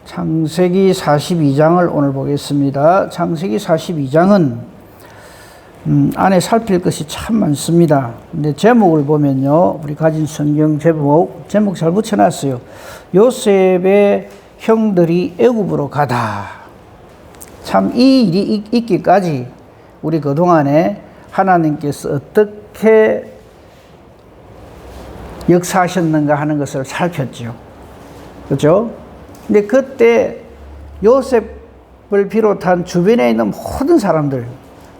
창세기 42장을 오늘 보겠습니다. 창세기 42장은 안에 살필 것이 참 많습니다. 근데 제목을 보면요, 우리 가진 성경 제목 잘 붙여놨어요. 요셉의 형들이 애굽으로 가다. 참 이 일이 있기까지 우리 그동안에 하나님께서 어떻게 역사하셨는가 하는 것을 살폈죠. 그렇죠? 근데 그때 요셉을 비롯한 주변에 있는 모든 사람들,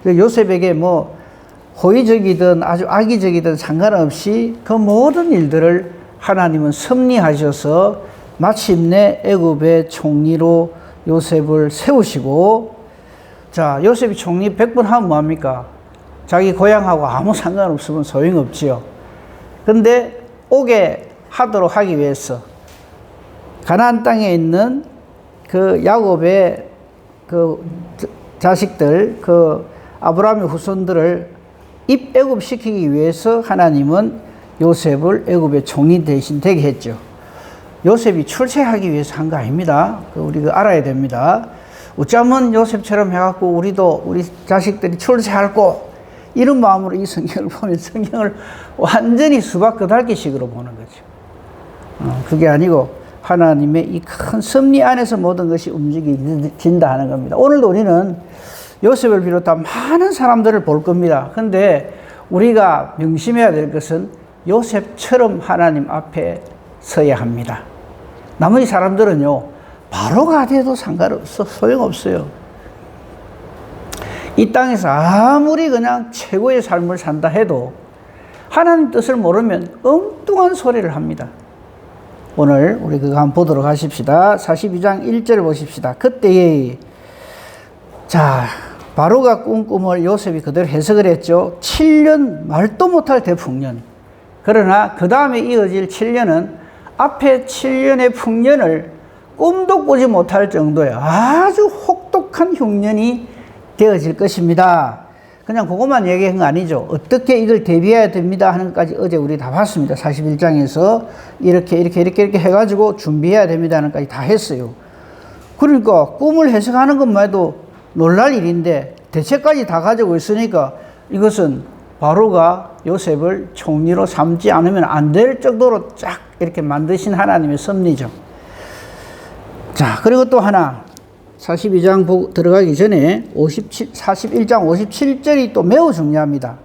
요셉에게 뭐 호의적이든 아주 악의적이든 상관없이 그 모든 일들을 하나님은 섭리하셔서 마침내 애굽의 총리로 요셉을 세우시고, 자, 요셉이 총리 100번 하면 뭐합니까? 자기 고향하고 아무 상관없으면 소용없지요. 근데 오게 하도록 하기 위해서 가나안 땅에 있는 그 야곱의 그 자식들, 그 아브라함의 후손들을 애굽시키기 위해서 하나님은 요셉을 애굽의 총리 대신 되게 했죠. 요셉이 출세하기 위해서 한 거 아닙니다. 우리 알아야 됩니다. 어쩌면 요셉처럼 해갖고 우리도 우리 자식들이 출세할고, 이런 마음으로 이 성경을 보면 성경을 완전히 수박 끄달기식으로 보는 거죠. 그게 아니고 하나님의 이 큰 섭리 안에서 모든 것이 움직여진다 하는 겁니다. 오늘도 우리는 요셉을 비롯한 많은 사람들을 볼 겁니다. 그런데 우리가 명심해야 될 것은 요셉처럼 하나님 앞에 서야 합니다. 나머지 사람들은요, 바로가 돼도 상관없어, 소용없어요. 이 땅에서 아무리 그냥 최고의 삶을 산다 해도 하나님 뜻을 모르면 엉뚱한 소리를 합니다. 오늘 우리 그거 한번 보도록 하십시다. 42장 1절 보십시다. 그때에, 자, 바로가 꾼 꿈을 요셉이 그대로 해석을 했죠. 7년 말도 못할 대풍년. 그러나 그 다음에 이어질 7년은 앞에 7년의 풍년을 꿈도 꾸지 못할 정도의 아주 혹독한 흉년이 되어질 것입니다. 그냥 그것만 얘기한 거 아니죠. 어떻게 이걸 대비해야 됩니다 하는 것까지 어제 우리 다 봤습니다. 41장에서 이렇게 해가지고 준비해야 됩니다 하는 것까지 다 했어요. 그러니까 꿈을 해석하는 것만 해도 놀랄 일인데 대책까지 다 가지고 있으니까 이것은 바로가 요셉을 총리로 삼지 않으면 안 될 정도로 쫙 이렇게 만드신 하나님의 섭리죠. 자, 그리고 또 하나, 42장 들어가기 전에 41장 57절이 또 매우 중요합니다.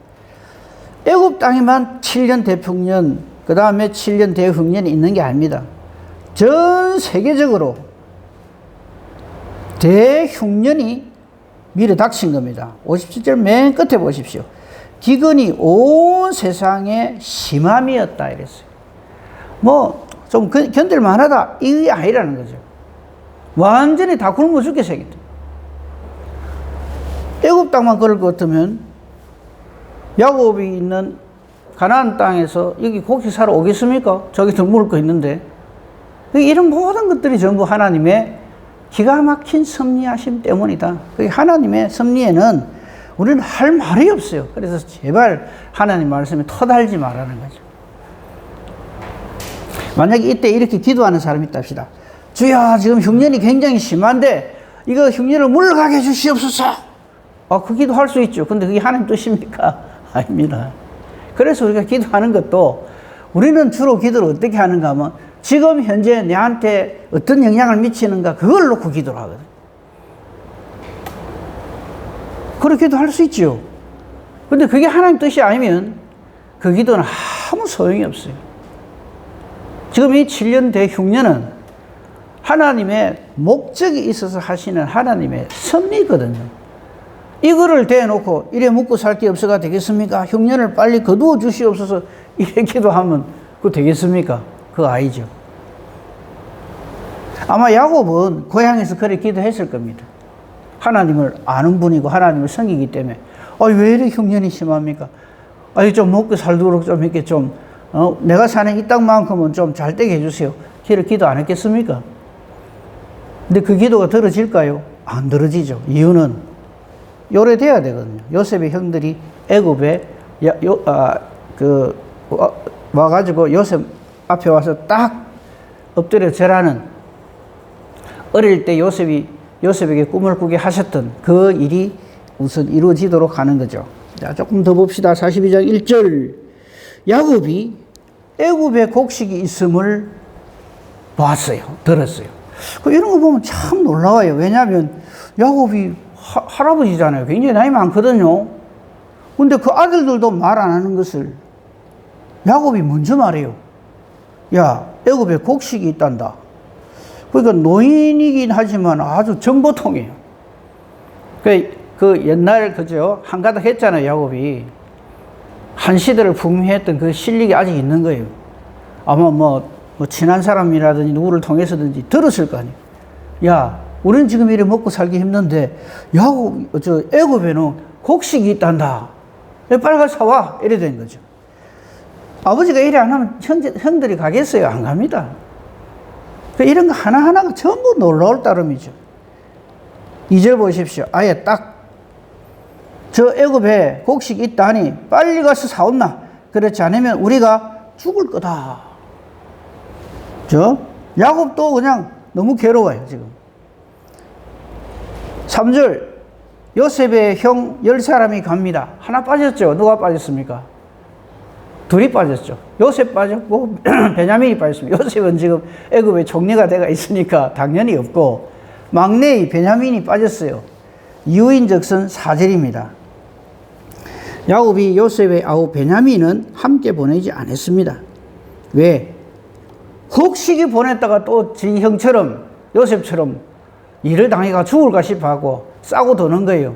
애굽 땅에만 7년 대풍년, 그 다음에 7년 대흉년이 있는 게 아닙니다. 전 세계적으로 대흉년이 미래 닥친 겁니다. 57절 맨 끝에 보십시오. 기근이 온 세상에 심함이었다 이랬어요. 뭐 좀 견딜 만하다 이게 아니라는 거죠. 완전히 다 굶어 죽게 생겼다. 애굽 땅만 그럴 것 같으면 야곱이 있는 가나안 땅에서 여기 곡식 사러 오겠습니까? 저기도 먹을 거 있는데. 이런 모든 것들이 전부 하나님의 기가 막힌 섭리하심 때문이다. 하나님의 섭리에는 우리는 할 말이 없어요. 그래서 제발 하나님 말씀에 터달지 말라는 거죠. 만약에 이때 이렇게 기도하는 사람이 있다 합시다. 주야, 지금 흉년이 굉장히 심한데 이거 흉년을 물러가게 해주시옵소서. 그 기도할 수 있죠. 근데 그게 하나님 뜻입니까? 아닙니다. 그래서 우리가 기도하는 것도, 우리는 주로 기도를 어떻게 하는가 하면 지금 현재 내한테 어떤 영향을 미치는가 그걸 놓고 기도를 하거든. 그렇게도 할 수 있죠. 근데 그게 하나님 뜻이 아니면 그 기도는 아무 소용이 없어요. 지금 이 7년 대흉년은 하나님의 목적이 있어서 하시는 하나님의 섭리거든요. 이거를 대놓고 이래 먹고 살 게 없어가 되겠습니까? 흉년을 빨리 거두어 주시옵소서 이래 기도하면 그거 되겠습니까? 그거 아니죠. 아마 야곱은 고향에서 그렇게 기도했을 겁니다. 하나님을 아는 분이고 하나님을 섬기기 때문에 왜 이렇게 흉년이 심합니까? 좀 먹고 살도록 좀 이렇게 좀 내가 사는 이 땅만큼은 좀 잘 되게 해주세요. 그렇게 기도 안 했겠습니까? 근데 그 기도가 들어질까요? 안 들어지죠. 이유는 요래돼야 되거든요. 요셉의 형들이 애굽에 와가지고 요셉 앞에 와서 딱 엎드려 절하는 어릴 때 요셉에게 꿈을 꾸게 하셨던 그 일이 우선 이루어지도록 하는 거죠. 자, 조금 더 봅시다. 42장 1절. 야곱이 애굽에 곡식이 있음을 봤어요. 들었어요. 이런 거 보면 참 놀라워요. 왜냐하면 야곱이 할아버지잖아요. 굉장히 나이 많거든요. 근데 그 아들들도 말 안 하는 것을 야곱이 먼저 말해요. 야, 애굽에 곡식이 있단다. 그러니까 노인이긴 하지만 아주 정보통이에요. 그 옛날 그죠? 한가닥 했잖아요. 야곱이 한 시대를 풍미했던 그 실력이 아직 있는 거예요. 아마 뭐 친한 사람이라든지 누구를 통해서든지 들었을 거 아니에요. 야, 우리는 지금 이래 먹고 살기 힘든데 애굽에는 곡식이 있단다. 빨리 가서 사와. 이래 된 거죠. 아버지가 이래 안 하면 형들이 가겠어요? 안 갑니다. 이런 거 하나하나가 전부 놀라울 따름이죠. 2절 보십시오. 아예 딱 저 애굽에 곡식이 있다니 빨리 가서 사온나. 그렇지 않으면 우리가 죽을 거다. 야곱도 그냥 너무 괴로워요, 지금. 3절. 요셉의 형 10사람이 갑니다. 하나 빠졌죠? 누가 빠졌습니까? 둘이 빠졌죠. 요셉 빠졌고 베냐민이 빠졌습니다. 요셉은 지금 애굽에 총리가 돼가 있으니까 당연히 없고 막내의 베냐민이 빠졌어요. 이유인즉슨 4절입니다. 야곱이 요셉의 아우 베냐민은 함께 보내지 않았습니다. 왜? 곡식이 보냈다가 또 지 형처럼 요셉처럼 일을 당해가 죽을까 싶어하고 싸고 도는 거예요.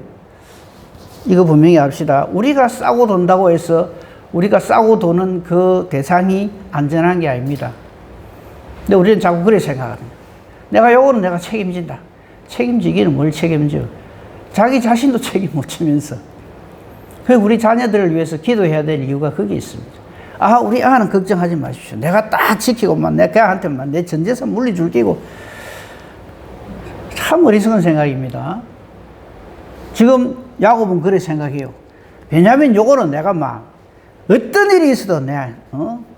이거 분명히 합시다. 우리가 싸고 돈다고 해서 우리가 싸고 도는 그 대상이 안전한 게 아닙니다. 근데 우리는 자꾸 그렇게 생각합니다. 요거는 내가 책임진다. 책임지기는 뭘 책임져? 자기 자신도 책임 못 지면서. 그래서 우리 자녀들을 위해서 기도해야 될 이유가 거기 있습니다. 우리 아는 걱정하지 마십시오. 내가 딱 지키고만 내 걔한테만 내 전 재산 물리줄 끼고. 참 어리석은 생각입니다. 지금 야곱은 그렇게 생각해요. 베냐민 요거는 내가 막 어떤 일이 있어도 내가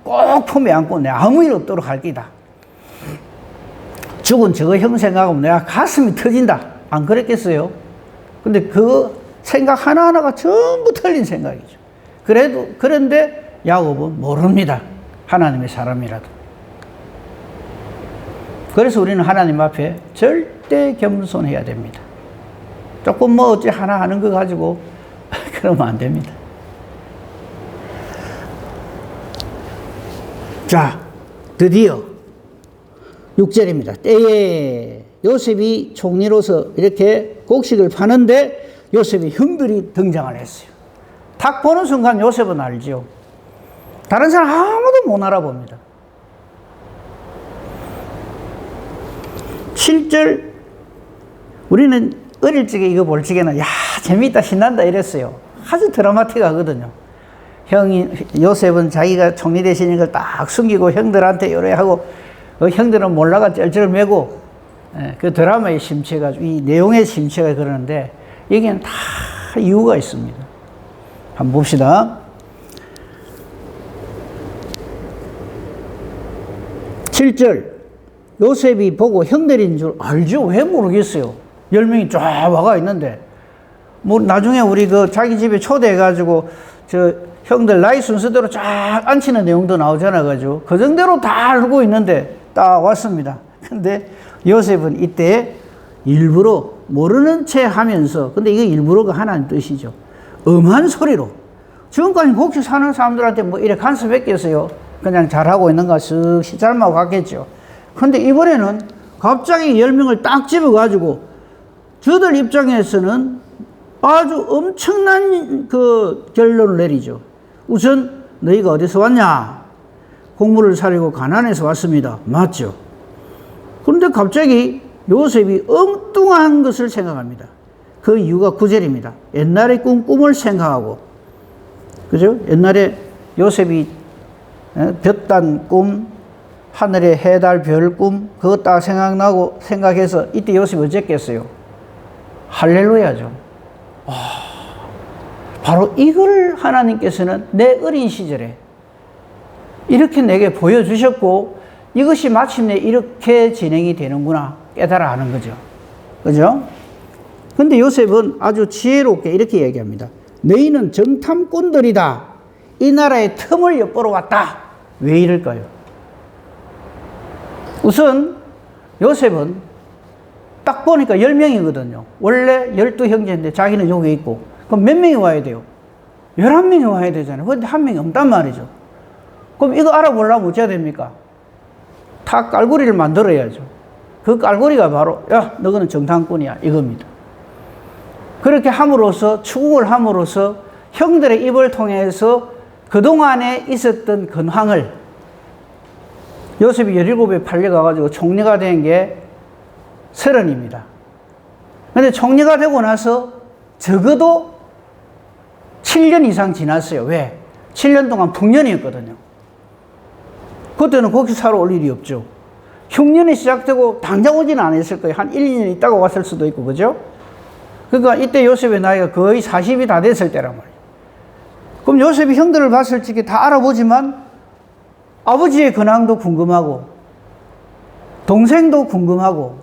꼭 품에 안고 내가 아무 일 없도록 할 기다. 죽은 저거 형 생각하면 내가 가슴이 터진다. 안 그랬겠어요? 근데 그 생각 하나하나가 전부 틀린 생각이죠. 그런데 야곱은 모릅니다. 하나님의 사람이라도. 그래서 우리는 하나님 앞에 절대 겸손해야 됩니다. 조금 어찌 하나 하는 거 가지고 그러면 안 됩니다. 자, 드디어 6절입니다. 때에 요셉이 총리로서 이렇게 곡식을 파는데 요셉의 형들이 등장을 했어요. 딱 보는 순간 요셉은 알죠. 다른 사람 아무도 못 알아봅니다. 7절. 우리는 어릴 적에 이거 볼 적에는 재밌다 신난다 이랬어요. 아주 드라마틱하거든요. 요셉은 자기가 총리 되시는 걸 딱 숨기고 형들한테 요래하고 형들은 몰라가 쩔쩔매고 그 드라마에 심취가 이 내용의 심취가 그러는데 여기는 다 이유가 있습니다. 한번 봅시다. 7절. 요셉이 보고 형들인 줄 알죠? 왜 모르겠어요? 10명이 쫙 와가 있는데 뭐 나중에 우리 자기 집에 초대해가지고 형들 나이 순서대로 쫙 앉히는 내용도 나오잖아 가지고 그 정도로 다 알고 있는데 딱 왔습니다. 근데 요셉은 이때 일부러 모르는 채 하면서, 근데 이게 일부러가 하나님 뜻이죠. 엄한 소리로. 지금까지 곡식 사는 사람들한테 뭐 이래 간섭했겠어요. 그냥 잘하고 있는 거 쓱 시찰하고 갔겠죠. 근데 이번에는 갑자기 10명을 딱 집어가지고 저들 입장에서는 아주 엄청난 그 결론을 내리죠. 우선 너희가 어디서 왔냐? 곡물을 사려고 가나안에서 왔습니다. 맞죠? 그런데 갑자기 요셉이 엉뚱한 것을 생각합니다. 그 이유가 9절입니다. 옛날에 꾼 꿈을 생각하고, 그죠? 옛날에 요셉이 볕단 꿈, 하늘의 해, 달, 별 꿈, 그거 딱 생각해서 이때 요셉이 어쨌겠어요? 할렐루야죠. 바로 이걸 하나님께서는 내 어린 시절에 이렇게 내게 보여주셨고 이것이 마침내 이렇게 진행이 되는구나. 깨달아 하는 거죠. 그죠? 근데 요셉은 아주 지혜롭게 이렇게 얘기합니다. 너희는 정탐꾼들이다. 이 나라의 틈을 엿보러 왔다. 왜 이럴까요? 우선 요셉은 딱 보니까 10명이거든요. 원래 12형제인데 자기는 여기 있고. 그럼 몇 명이 와야 돼요? 11명이 와야 되잖아요. 근데 한 명이 없단 말이죠. 그럼 이거 알아보려면 어째야 됩니까? 다 깔고리를 만들어야죠. 그 깔고리가 바로 야 너는 정탐꾼이야 이겁니다. 그렇게 함으로써 추궁을 함으로써 형들의 입을 통해서 그동안에 있었던 근황을 요셉이 17에 팔려가가지고 총리가 된 게 30입니다. 근데 총리가 되고 나서 적어도 7년 이상 지났어요. 왜? 7년 동안 풍년이었거든요. 그때는 곡식사러 올 일이 없죠. 흉년이 시작되고 당장 오지는 않았을 거예요. 한 1, 2년 있다가 왔을 수도 있고, 그죠? 그러니까 이때 요셉의 나이가 거의 40이 다 됐을 때란 말이에요. 그럼 요셉이 형들을 봤을 적에 다 알아보지만 아버지의 근황도 궁금하고 동생도 궁금하고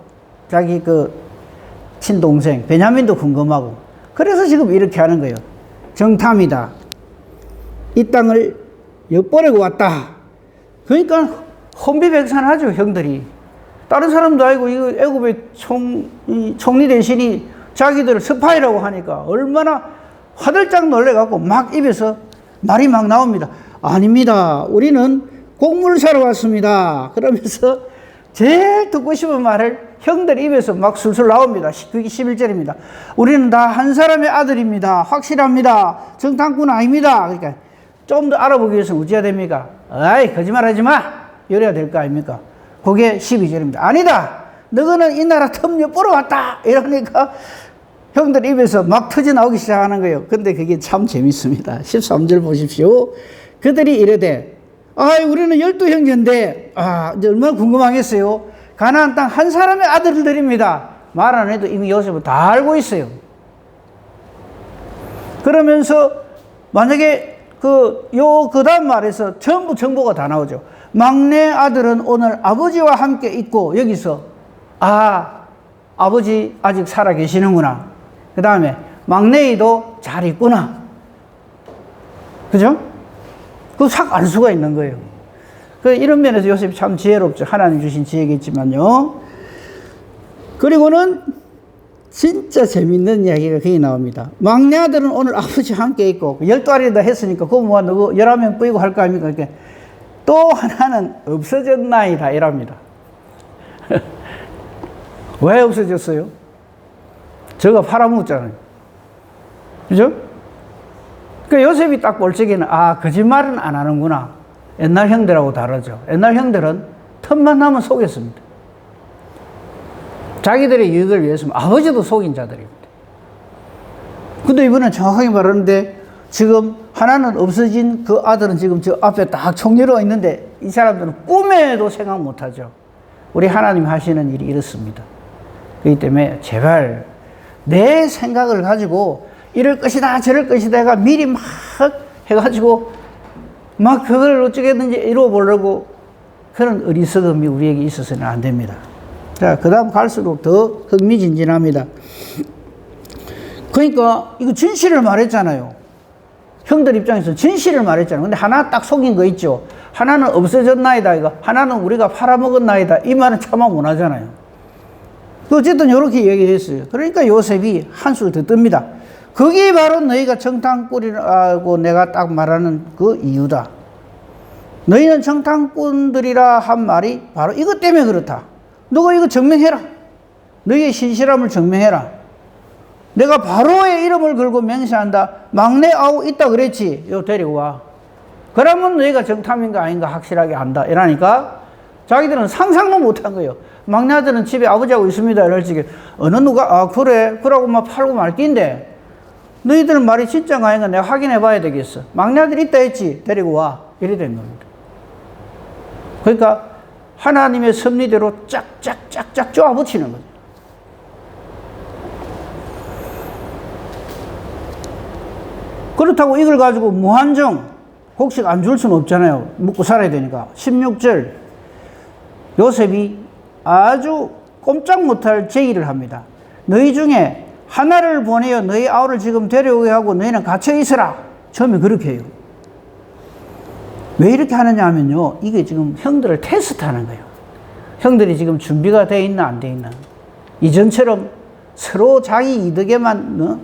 자기 그 친동생 베냐민도 궁금하고 그래서 지금 이렇게 하는 거예요. 정탐이다. 이 땅을 엿보려고 왔다. 그러니까 혼비백산하죠, 형들이. 다른 사람도 알고 이거 애굽의 총리 대신이 자기들을 스파이라고 하니까 얼마나 화들짝 놀래갖고 막 입에서 말이 막 나옵니다. 아닙니다. 우리는 곡물 사러 왔습니다. 그러면서 제일 듣고 싶은 말을 형들 입에서 막 술술 나옵니다. 그게 11절입니다. 우리는 다 한 사람의 아들입니다. 확실합니다. 정탐꾼 아닙니다. 그러니까 좀 더 알아보기 위해서 어찌해야 됩니까? 아이, 거짓말하지 마! 이래야 될 거 아닙니까? 그게 12절입니다. 아니다! 너는 이 나라 틈 엿보러 왔다! 이러니까 형들 입에서 막 터져 나오기 시작하는 거예요. 근데 그게 참 재밌습니다. 13절 보십시오. 그들이 이르되, 우리는 12형제인데, 이제 얼마나 궁금하겠어요? 가나안 땅 한 사람의 아들들입니다. 말 안 해도 이미 요셉은 다 알고 있어요. 그러면서 만약에 그 다음 말에서 전부 정보가 다 나오죠. 막내 아들은 오늘 아버지와 함께 있고, 여기서, 아버지 아직 살아 계시는구나. 그 다음에, 막내이도 잘 있구나. 그죠? 그거 싹 알 수가 있는 거예요. 이런 면에서 요셉이 참 지혜롭죠. 하나님 주신 지혜겠지만요. 그리고는 진짜 재밌는 이야기가 거기 나옵니다. 막내 아들은 오늘 아버지와 함께 있고, 12알이다 했으니까, 그거 뭐, 너 11명 뿌이고 할 거 아닙니까? 그러니까 또 하나는 없어졌나이다. 이랍니다. 왜 없어졌어요? 저가 팔아먹었잖아요. 그죠? 그러니까 요셉이 딱 볼 적에는, 거짓말은 안 하는구나. 옛날 형들하고 다르죠. 옛날 형들은 틈만 나면 속였습니다. 자기들의 유익을 위해서는 아버지도 속인 자들입니다. 근데 이번엔 정확하게 말하는데 지금 하나는 없어진 그 아들은 지금 저 앞에 딱 총리로 있는데 이 사람들은 꿈에도 생각 못하죠. 우리 하나님 하시는 일이 이렇습니다. 그렇기 때문에 제발 내 생각을 가지고 이럴 것이다 저럴 것이다 해가 미리 막 해가지고 막 그걸 어쩌겠는지 이루어 보려고 그런 어리석음이 우리에게 있어서는 안 됩니다. 자, 그 다음 갈수록 더 흥미진진합니다. 그러니까 이거 진실을 말했잖아요. 형들 입장에서 진실을 말했잖아요. 근데 하나 딱 속인 거 있죠. 하나는 없어졌나이다 이거. 하나는 우리가 팔아먹었나이다. 이 말은 차마 못하잖아요. 어쨌든 이렇게 얘기했어요. 그러니까 요셉이 한술 더 뜹니다. 그게 바로 너희가 정탐꾼이라고 내가 딱 말하는 그 이유다. 너희는 정탐꾼들이라 한 말이 바로 이것 때문에 그렇다. 너가 이거 증명해라. 너희의 신실함을 증명해라. 내가 바로의 이름을 걸고 맹세한다. 막내 아우 있다 그랬지. 이거 데리고 와. 그러면 너희가 정탐인가 아닌가 확실하게 안다. 이러니까 자기들은 상상도 못한 거예요. 막내 아들은 집에 아버지하고 있습니다. 이럴 적에 어느 누가 그래 그러고 막 팔고 말 낀데 너희들은 말이 진짜가 아닌가 내가 확인해 봐야 되겠어. 막내 아들 있다 했지. 데리고 와. 이래 된 겁니다. 그러니까 하나님의 섭리대로 짝짝짝짝 쪼아붙이는 거죠. 그렇다고 이걸 가지고 무한정 곡식 안 줄 수는 없잖아요. 먹고 살아야 되니까. 16절 요셉이 아주 꼼짝 못할 제의를 합니다. 너희 중에 하나를 보내어 너희 아우를 지금 데려오게 하고 너희는 갇혀 있으라. 처음에 그렇게 해요. 왜 이렇게 하느냐 하면요, 이게 지금 형들을 테스트하는 거예요. 형들이 지금 준비가 돼 있나 안 돼 있나. 이전처럼 서로 자기 이득에만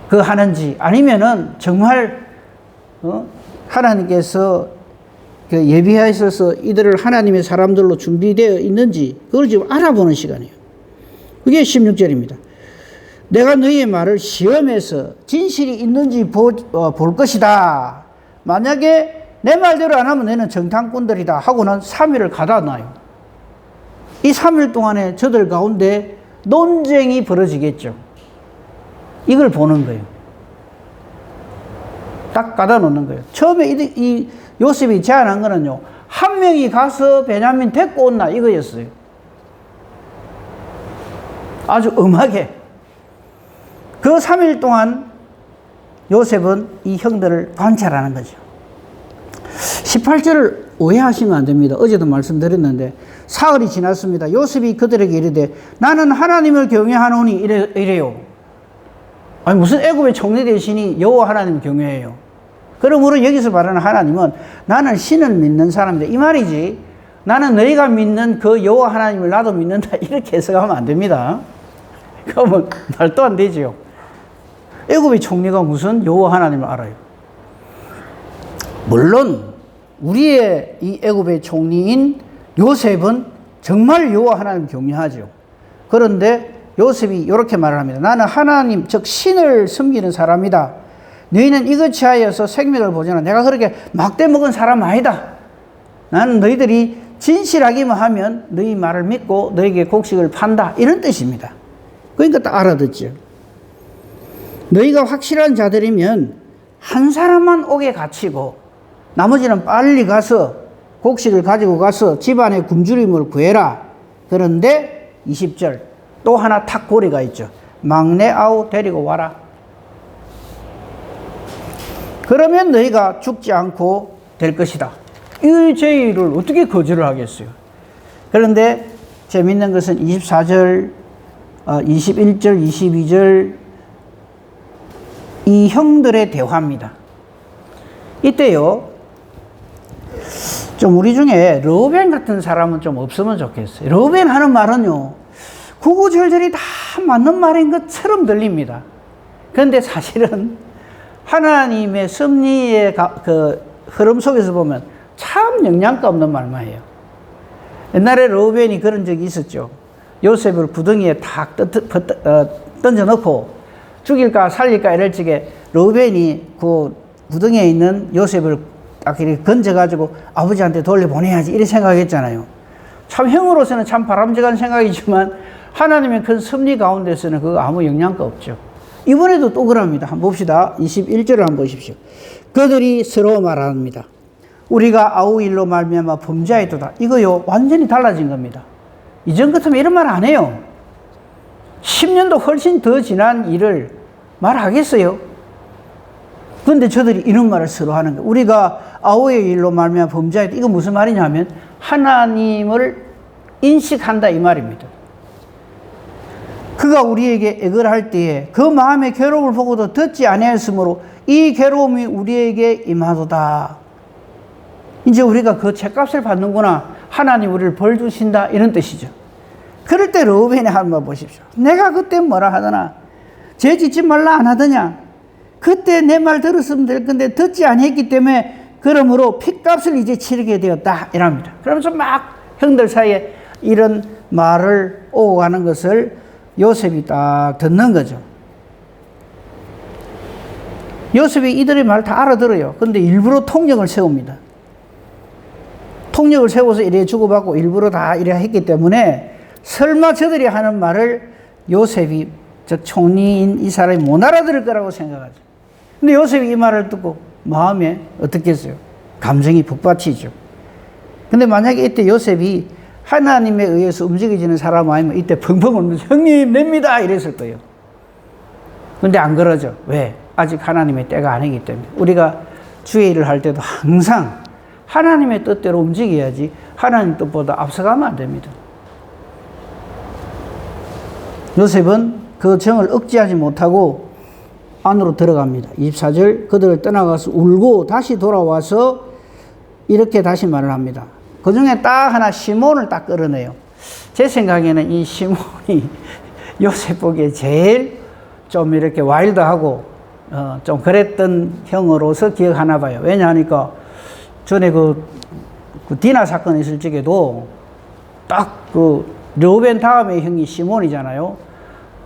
그 하는지, 아니면은 정말 하나님께서 그 예비하셔서 이들을 하나님의 사람들로 준비되어 있는지 그걸 지금 알아보는 시간이에요. 그게 16절입니다. 내가 너희의 말을 시험해서 진실이 있는지 볼 것이다. 만약에 내 말대로 안 하면 너희는 정탐꾼들이다 하고는 3일을 가다 놔요. 이 3일 동안에 저들 가운데 논쟁이 벌어지겠죠. 이걸 보는 거예요. 딱 가다 놓는 거예요. 처음에 이 요셉이 제안한 거는요, 한 명이 가서 베냐민 데리고 온나 이거였어요. 아주 엄하게. 그 3일 동안 요셉은 이 형들을 관찰하는 거죠. 18절을 오해하시면 안 됩니다. 어제도 말씀드렸는데 사흘이 지났습니다. 요셉이 그들에게 이르되 나는 하나님을 경외하노니 이래요. 아니 무슨 애굽의 총리 대신이 여호와 하나님을 경외해요. 그러므로 여기서 말하는 하나님은 나는 신을 믿는 사람이다 이 말이지, 나는 너희가 믿는 그 여호와 하나님을 나도 믿는다 이렇게 해석하면 안 됩니다. 그러면 말도 안 되지요. 애굽의 총리가 무슨 여호와 하나님을 알아요. 물론 우리의 이 애굽의 총리인 요셉은 정말 여호와 하나님을 경외하죠. 그런데 요셉이 이렇게 말을 합니다. 나는 하나님 즉 신을 섬기는 사람이다. 너희는 이것이 하여서 생명을 보잖아. 내가 그렇게 막대 먹은 사람 아니다. 나는 너희들이 진실하기만 하면 너희 말을 믿고 너희에게 곡식을 판다 이런 뜻입니다. 그러니까 딱 알아듣죠. 너희가 확실한 자들이면 한 사람만 옥에 갇히고 나머지는 빨리 가서 곡식을 가지고 가서 집안의 굶주림을 구해라. 그런데 20절 또 하나 탁 고리가 있죠. 막내 아우 데리고 와라. 그러면 너희가 죽지 않고 될 것이다. 이 제의를 어떻게 거절을 하겠어요. 그런데 재밌는 것은 24절, 21절, 22절 이 형들의 대화입니다. 이때요, 좀 우리 중에 르우벤 같은 사람은 좀 없으면 좋겠어요. 르우벤 하는 말은요, 구구절절이 다 맞는 말인 것처럼 들립니다. 그런데 사실은 하나님의 섭리의 그 흐름 속에서 보면 참 영양가 없는 말만 해요. 옛날에 르우벤이 그런 적이 있었죠. 요셉을 구덩이에 탁 던져놓고 죽일까 살릴까 이럴 적에 르우벤이 그 구덩이에 있는 요셉을 딱 이렇게 건져가지고 아버지한테 돌려보내야지 이렇게 생각했잖아요. 참 형으로서는 참 바람직한 생각이지만 하나님의 큰 섭리 가운데서는 그거 아무 영향가 없죠. 이번에도 또 그럽니다. 한번 봅시다. 21절을 한번 보십시오. 그들이 서로 말합니다. 우리가 아우 일로 말미암아 범죄하였도다. 이거요 완전히 달라진 겁니다. 이전 같으면 이런 말 안 해요. 10년도 훨씬 더 지난 일을 말하겠어요. 그런데 저들이 이런 말을 서로 하는 거예요. 우리가 아우의 일로 말미암아 범죄하였다. 이거 무슨 말이냐 하면 하나님을 인식한다 이 말입니다. 그가 우리에게 애걸 할 때에 그 마음의 괴로움을 보고도 듣지 아니하였으므로 이 괴로움이 우리에게 임하도다. 이제 우리가 그 책값을 받는구나. 하나님 우리를 벌 주신다 이런 뜻이죠. 그럴 때 르우벤이 하는 말 보십시오. 내가 그때 뭐라 하더나 죄 짓지 말라 안 하더냐. 그때 내 말 들었으면 될 건데 듣지 아니했기 때문에 그러므로 핏값을 이제 치르게 되었다 이랍니다. 그러면서 막 형들 사이에 이런 말을 오고 가는 것을 요셉이 딱 듣는 거죠. 요셉이 이들의 말을 다 알아들어요. 그런데 일부러 통역을 세웁니다. 통역을 세워서 이래 주고받고 일부러 다 이래 했기 때문에 설마 저들이 하는 말을 요셉이 즉 총리인 이 사람이 못 알아들을 거라고 생각하죠. 근데 요셉이 이 말을 듣고 마음에 어떻겠어요? 감정이 북받치죠. 근데 만약에 이때 요셉이 하나님에 의해서 움직여지는 사람 아니면 이때 펑펑 울면서 형님 냅니다 이랬을 거예요. 근데 안 그러죠. 왜? 아직 하나님의 때가 아니기 때문에. 우리가 주의 일을 할 때도 항상 하나님의 뜻대로 움직여야지 하나님 뜻보다 앞서가면 안 됩니다. 요셉은 그 정을 억제하지 못하고 안으로 들어갑니다. 24절 그들을 떠나가서 울고 다시 돌아와서 이렇게 다시 말을 합니다. 그 중에 딱 하나 시몬을 딱 끌어내요. 제 생각에는 이 시몬이 요셉 보기에 제일 좀 이렇게 와일드하고 좀 그랬던 형으로서 기억하나 봐요. 왜냐하니까 전에 그 디나 사건 있을 적에도 딱 그 르우벤 다음에 형이 시몬이잖아요.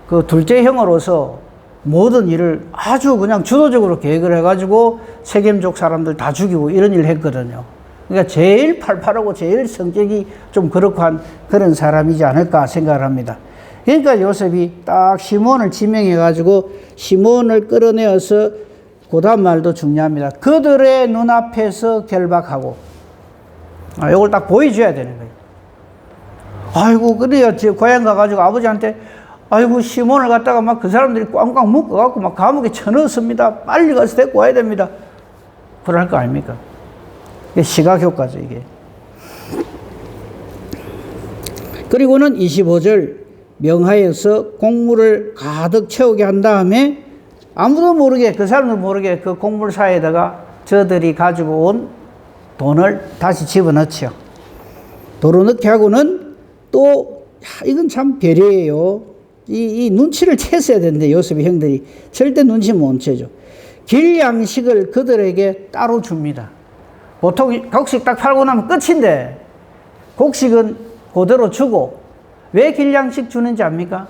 그 둘째 형으로서 모든 일을 아주 그냥 주도적으로 계획을 해가지고 세겜족 사람들 다 죽이고 이런 일을 했거든요. 그러니까 제일 팔팔하고 제일 성격이 좀 그렇고 한 그런 사람이지 않을까 생각을 합니다. 그러니까 요셉이 딱 시몬을 지명해가지고 시몬을 끌어내어서 그 다음 말도 중요합니다. 그들의 눈앞에서 결박하고, 이걸 딱 보여줘야 되는 거예요. 아이고, 그래요. 제 고향 가가지고 아버지한테, 아이고, 시몬을 갖다가 막 그 사람들이 꽝꽝 묶어갖고 막 감옥에 쳐넣었습니다. 빨리 가서 데리고 와야 됩니다. 그럴 거 아닙니까? 이게 시각효과죠, 이게. 그리고는 25절, 명하여서 곡물을 가득 채우게 한 다음에 아무도 모르게, 그 사람들 모르게 그 곡물사에다가 저들이 가지고 온 돈을 다시 집어넣죠. 도로 넣게 하고는 또, 이건 참 배려예요. 이 눈치를 챘어야 되는데, 요셉의 형들이. 절대 눈치 못 채죠. 길 양식을 그들에게 따로 줍니다. 보통 곡식 딱 팔고 나면 끝인데, 곡식은 그대로 주고, 왜 길 양식 주는지 압니까?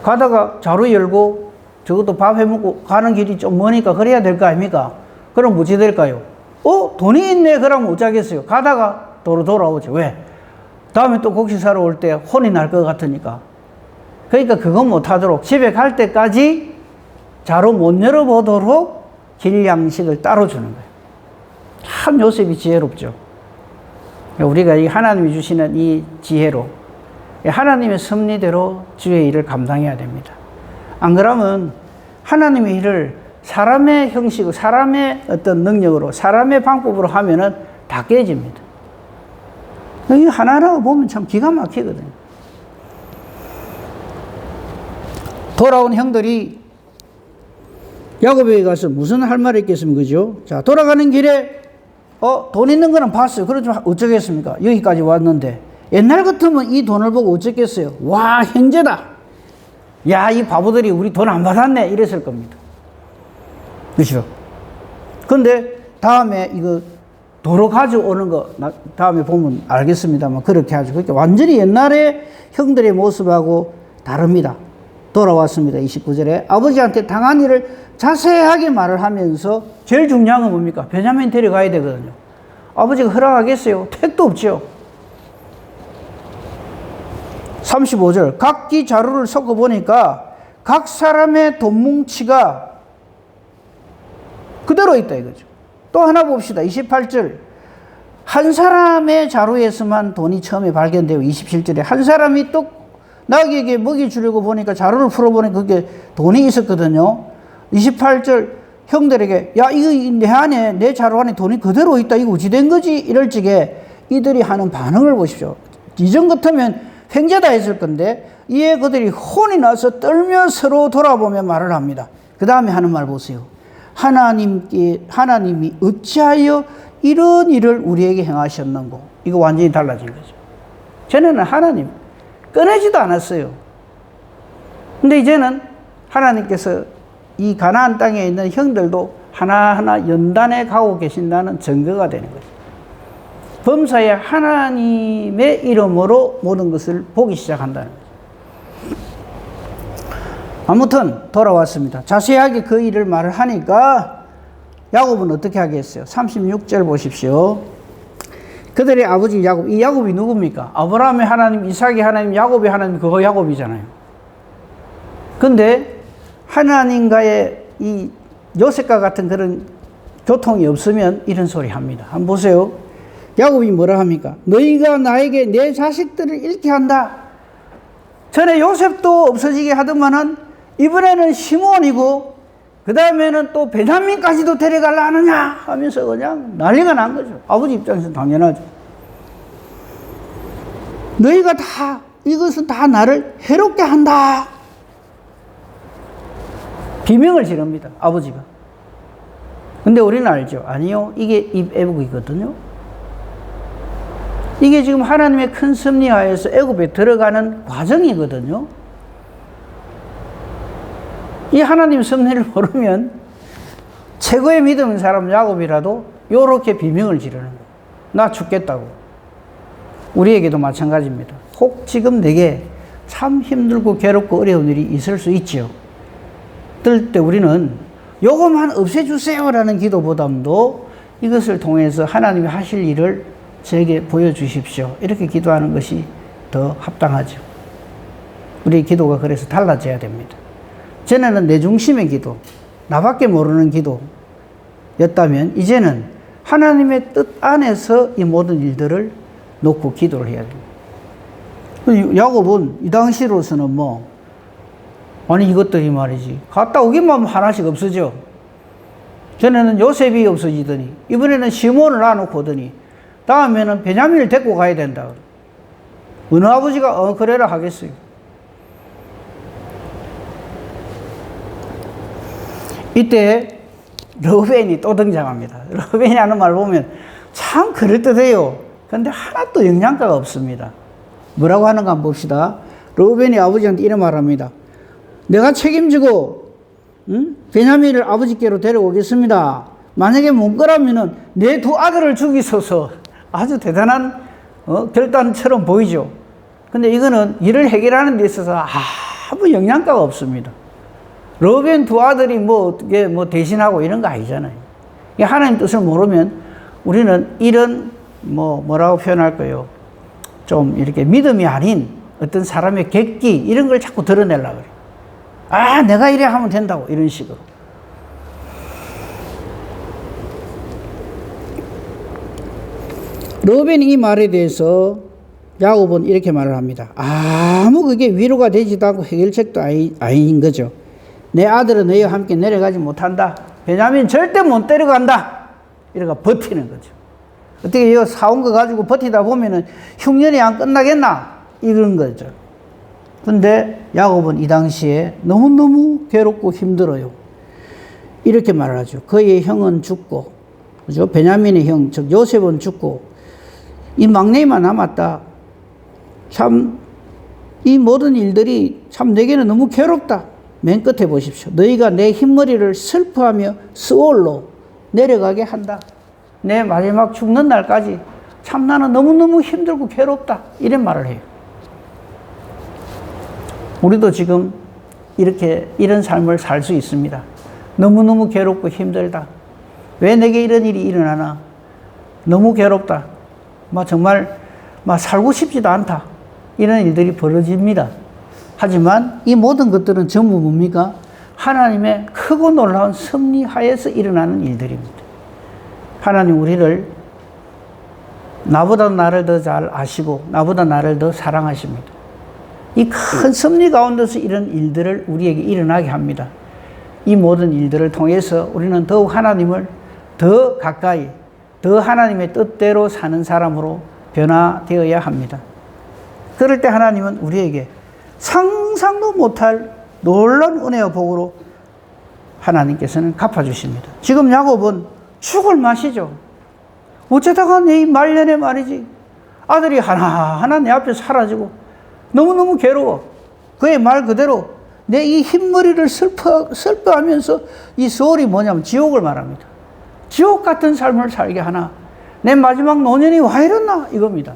가다가 자루 열고, 저것도 밥 해먹고 가는 길이 좀 머니까 그래야 될 거 아닙니까? 그럼 뭐지 될까요? 돈이 있네. 그러면 어쩌겠어요? 가다가 도로 돌아오죠. 왜? 다음에 또 곡식 사러 올 때 혼이 날 것 같으니까. 그러니까 그건 못하도록 집에 갈 때까지 자루 못 열어보도록 길 양식을 따로 주는 거예요. 참 요셉이 지혜롭죠. 우리가 이 하나님이 주시는 이 지혜로 하나님의 섭리대로 주의 일을 감당해야 됩니다. 안 그러면 하나님의 일을 사람의 형식으로, 사람의 어떤 능력으로, 사람의 방법으로 하면은 다 깨집니다. 이 하나하나 보면 참 기가 막히거든요. 돌아온 형들이 야곱에게 가서 무슨 할 말이 있겠습니까? 그죠? 자, 돌아가는 길에, 돈 있는 거는 봤어요. 그렇지만 어쩌겠습니까? 여기까지 왔는데. 옛날 같으면 이 돈을 보고 어쩌겠어요? 와, 형제다. 야, 이 바보들이 우리 돈 안 받았네. 이랬을 겁니다. 그렇죠? 근데 다음에 이거 도로 가져오는 거, 다음에 보면 알겠습니다만, 그렇게 하죠. 그러니까 완전히 옛날에 형들의 모습하고 다릅니다. 돌아왔습니다. 29절에 아버지한테 당한 일을 자세하게 말을 하면서 제일 중요한 건 뭡니까? 베냐민 데려가야 되거든요. 아버지가 허락하겠어요? 택도 없죠. 35절 각기 자루를 섞어 보니까 각 사람의 돈 뭉치가 그대로 있다 이거죠. 또 하나 봅시다. 28절 한 사람의 자루에서만 돈이 처음에 발견되고 27절에 한 사람이 또 나귀에게 먹이 주려고 보니까 자루를 풀어보니까 그게 돈이 있었거든요. 28절 형들에게 야 이거 내 안에 내 자루 안에 돈이 그대로 있다. 이거 어찌 된 거지? 이럴 적에 이들이 하는 반응을 보십시오. 이전 같으면 횡재다 했을 건데 이에 그들이 혼이 나서 떨며 서로 돌아보며 말을 합니다. 그 다음에 하는 말 보세요. 하나님이 어찌하여 이런 일을 우리에게 행하셨는고. 이거 완전히 달라진 거죠. 전에는 하나님 꺼내지도 않았어요. 근데 이제는 하나님께서 이 가나안 땅에 있는 형들도 하나하나 연단해 가고 계신다는 증거가 되는 거죠. 범사에 하나님의 이름으로 모든 것을 보기 시작한다는 거죠. 아무튼 돌아왔습니다. 자세하게 그 일을 말을 하니까 야곱은 어떻게 하겠어요? 36절 보십시오. 그들의 아버지 야곱, 이 야곱이 누굽니까? 아브라함의 하나님, 이삭의 하나님, 야곱의 하나님, 그거 야곱이잖아요. 근데 하나님과의 이 요셉과 같은 그런 교통이 없으면 이런 소리 합니다. 한번 보세요. 야곱이 뭐라 합니까? 너희가 나에게 내 자식들을 잃게 한다. 전에 요셉도 없어지게 하더만은 이번에는 시몬이고 그 다음에는 또 베냐민까지도 데려가려 하느냐 하면서 그냥 난리가 난 거죠. 아버지 입장에서 당연하죠. 너희가 다 이것은 다 나를 해롭게 한다. 비명을 지릅니다. 아버지가. 근데 우리는 알죠. 아니요. 이게 입 애국이거든요. 이게 지금 하나님의 큰 섭리하에서 애굽에 들어가는 과정이거든요. 이 하나님 섭리를 모르면 최고의 믿음인 사람 야곱이라도 요렇게 비명을 지르는 거예요. 나 죽겠다고. 우리에게도 마찬가지입니다. 혹 지금 내게 참 힘들고 괴롭고 어려운 일이 있을 수 있죠. 그럴 때 우리는 요것만 없애주세요 라는 기도보다도 이것을 통해서 하나님이 하실 일을 저에게 보여주십시오. 이렇게 기도하는 것이 더 합당하죠. 우리의 기도가 그래서 달라져야 됩니다. 전에는 내 중심의 기도, 나밖에 모르는 기도였다면 이제는 하나님의 뜻 안에서 이 모든 일들을 놓고 기도를 해야 됩니다. 야곱은 이 당시로서는 아니 이것들이 말이지 갔다 오기만 하면 하나씩 없어져. 전에는 요셉이 없어지더니 이번에는 시몬을 놔놓고 오더니 다음에는 베냐민을 데리고 가야 된다. 어느 아버지가 그래라 하겠어요. 이때 르우벤이 또 등장합니다. 르우벤이 하는 말 보면 참 그럴듯해요. 그런데 하나도 영양가가 없습니다. 뭐라고 하는가 한번 봅시다. 르우벤이 아버지한테 이런 말을 합니다. 내가 책임지고 베냐민을 아버지께로 데려오겠습니다. 만약에 못 거라면은 내 두 아들을 죽이소서. 아주 대단한 결단처럼 보이죠. 근데 이거는 일을 해결하는 데 있어서 아무 영양가가 없습니다. 르우벤 두 아들이 대신하고 이런 거 아니잖아요. 하나님 뜻을 모르면 우리는 이런 뭐라고 표현할까요? 좀 이렇게 믿음이 아닌 어떤 사람의 객기 이런 걸 자꾸 드러내려고 그래요. 내가 이래 하면 된다고 이런 식으로. 르우벤이 이 말에 대해서 야곱은 이렇게 말을 합니다. 아무 그게 위로가 되지도 않고 해결책도 아닌 거죠. 내 아들은 너희와 함께 내려가지 못한다. 베냐민 절대 못 데려간다. 이러고 버티는 거죠. 어떻게 이거 사온 거 가지고 버티다 보면은 흉년이 안 끝나겠나? 이런 거죠. 근데 야곱은 이 당시에 너무너무 괴롭고 힘들어요. 이렇게 말을 하죠. 그의 형은 죽고, 그죠? 베냐민의 형, 즉 요셉은 죽고, 이 막내만 남았다. 참, 이 모든 일들이 참 내게는 너무 괴롭다. 맨 끝에 보십시오. 너희가 내 흰머리를 슬퍼하며 스올로 내려가게 한다. 내 마지막 죽는 날까지 참 나는 너무너무 힘들고 괴롭다. 이런 말을 해요. 우리도 지금 이런 삶을 살 수 있습니다. 너무너무 괴롭고 힘들다. 왜 내게 이런 일이 일어나나? 너무 괴롭다. 정말 살고 싶지도 않다. 이런 일들이 벌어집니다. 하지만 이 모든 것들은 전부 뭡니까? 하나님의 크고 놀라운 섭리하에서 일어나는 일들입니다. 하나님 우리를 나보다 나를 더 잘 아시고 나보다 나를 더 사랑하십니다. 이 큰 섭리 가운데서 이런 일들을 우리에게 일어나게 합니다. 이 모든 일들을 통해서 우리는 더욱 하나님을 더 가까이, 더 하나님의 뜻대로 사는 사람으로 변화되어야 합니다. 그럴 때 하나님은 우리에게 상상도 못할 놀라운 은혜와 복으로 하나님께서는 갚아주십니다. 지금 야곱은 죽을 맛이죠. 어쩌다가 내 말년에 말이지 아들이 하나하나 내 앞에 사라지고 너무너무 괴로워. 그의 말 그대로 내 이 흰머리를 슬퍼하면서 이 서울이 뭐냐면 지옥을 말합니다. 지옥 같은 삶을 살게 하나 내 마지막 노년이 와 이랬나 이겁니다.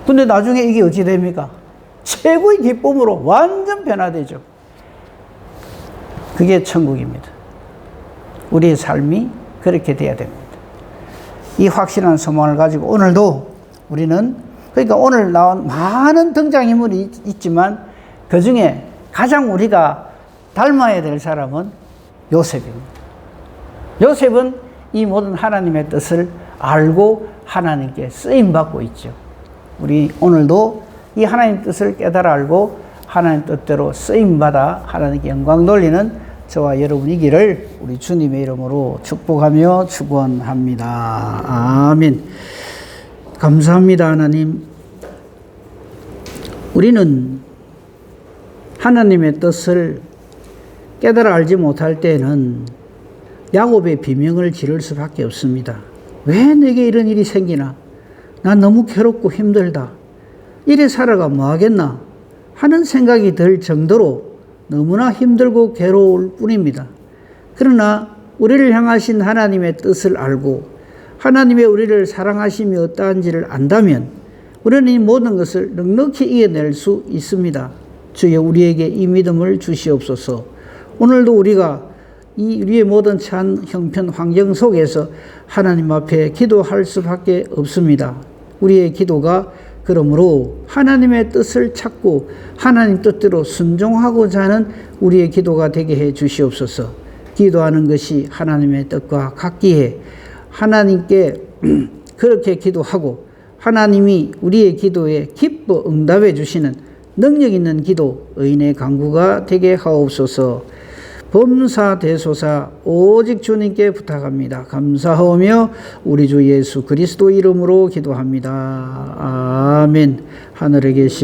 근데 나중에 이게 어찌 됩니까? 최고의 기쁨으로 완전 변화되죠. 그게 천국입니다. 우리의 삶이 그렇게 돼야 됩니다. 이 확실한 소망을 가지고 오늘도 우리는 그러니까 오늘 나온 많은 등장인물이 있지만 그 중에 가장 우리가 닮아야 될 사람은 요셉입니다. 요셉은 이 모든 하나님의 뜻을 알고 하나님께 쓰임받고 있죠. 우리 오늘도 이 하나님 뜻을 깨달아 알고 하나님 뜻대로 쓰임받아 하나님께 영광 돌리는 저와 여러분이기를 우리 주님의 이름으로 축복하며 축원합니다. 아멘. 감사합니다, 하나님. 우리는 하나님의 뜻을 깨달아 알지 못할 때는 야곱의 비명을 지를 수밖에 없습니다. 왜 내게 이런 일이 생기나? 난 너무 괴롭고 힘들다. 이래 살아가 뭐 하겠나? 하는 생각이 들 정도로 너무나 힘들고 괴로울 뿐입니다. 그러나 우리를 향하신 하나님의 뜻을 알고 하나님의 우리를 사랑하심이 어떠한지를 안다면 우리는 이 모든 것을 넉넉히 이겨낼 수 있습니다. 주여 우리에게 이 믿음을 주시옵소서. 오늘도 우리가 이 우리의 모든 처한 형편 환경 속에서 하나님 앞에 기도할 수밖에 없습니다. 우리의 기도가 그러므로 하나님의 뜻을 찾고 하나님 뜻대로 순종하고자 하는 우리의 기도가 되게 해 주시옵소서. 기도하는 것이 하나님의 뜻과 같기에 하나님께 그렇게 기도하고 하나님이 우리의 기도에 기뻐 응답해 주시는 능력 있는 기도, 의인의 강구가 되게 하옵소서. 범사대소사 오직 주님께 부탁합니다. 감사하오며 우리 주 예수 그리스도 이름으로 기도합니다. 아멘. 하늘에 계신